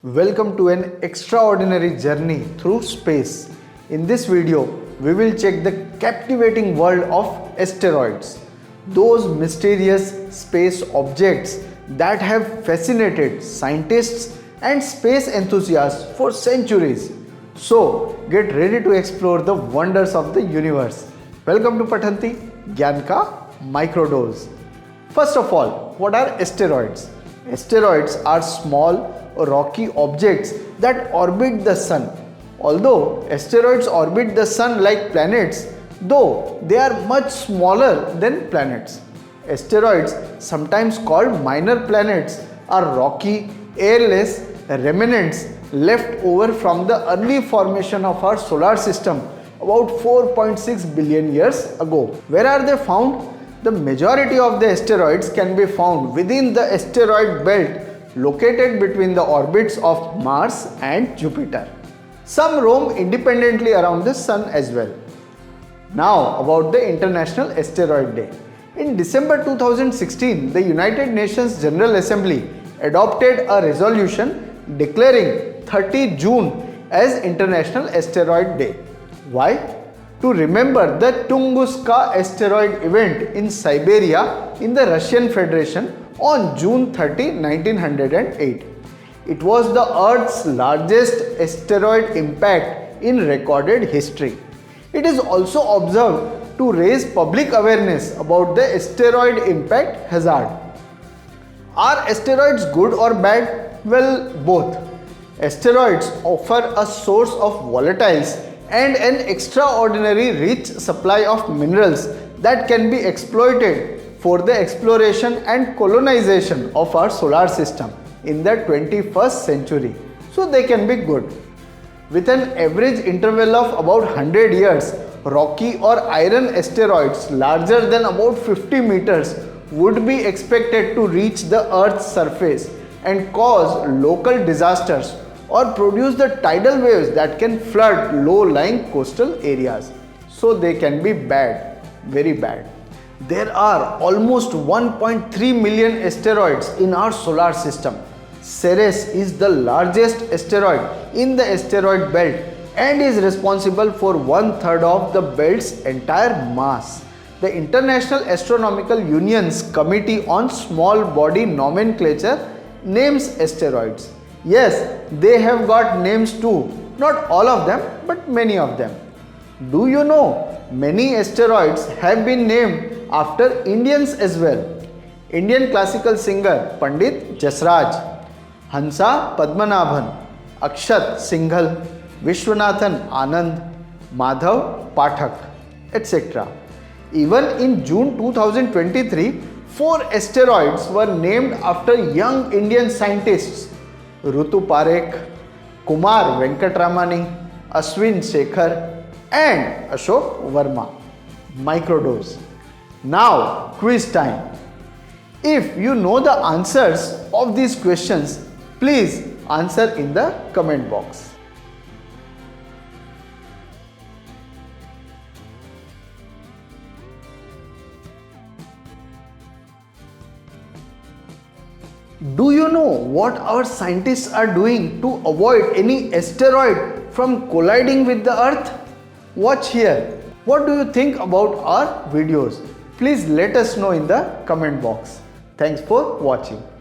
Welcome to an extraordinary journey through space. In this video, we will check the captivating world of asteroids, those mysterious space objects that have fascinated scientists and space enthusiasts for centuries. So, get ready to explore the wonders of the universe. Welcome to Pathanti Gyan Ka Microdose. First of all, what are asteroids? Asteroids are small rocky objects that orbit the sun. Although asteroids orbit the sun like planets, though they are much smaller than planets. Asteroids, sometimes called minor planets, are rocky, airless remnants left over from the early formation of our solar system about 4.6 billion years ago. Where are they found? The majority of the asteroids can be found within the asteroid belt located between the orbits of Mars and Jupiter. Some roam independently around the Sun as well. Now about the International Asteroid Day. In December 2016, the United Nations General Assembly adopted a resolution declaring 30 June as International Asteroid Day. Why? To remember the Tunguska asteroid event in Siberia in the Russian Federation on June 30, 1908. It was the Earth's largest asteroid impact in recorded history. It is also observed to raise public awareness about the asteroid impact hazard. Are asteroids good or bad? Well, both. Asteroids offer a source of volatiles and an extraordinary rich supply of minerals that can be exploited for the exploration and colonization of our solar system in the 21st century. So they can be good. With an average interval of about 100 years, rocky or iron asteroids larger than about 50 meters would be expected to reach the Earth's surface and cause local disasters or produce the tidal waves that can flood low-lying coastal areas. So they can be bad, very bad. There are almost 1.3 million asteroids in our solar system. Ceres is the largest asteroid in the asteroid belt and is responsible for 1/3 of the belt's entire mass. The International Astronomical Union's Committee on Small Body Nomenclature names asteroids. Yes, they have got names too. Not all of them, but many of them. Do you know many asteroids have been named after Indians as well? Indian classical singer Pandit Jasraj, Hansa Padmanabhan, Akshat Singhal, Vishwanathan Anand, Madhav Pathak, etc. Even in June 2023, 4 asteroids were named after young Indian scientists: Rutu Parekh, Kumar Venkatramani, Ashwin Shekhar, and Ashok Verma. Microdose. Now, quiz time. If you know the answers of these questions, please answer in the comment box. Do you know what our scientists are doing to avoid any asteroid from colliding with the Earth? Watch here. What do you think about our videos? Please let us know in the comment box. Thanks for watching.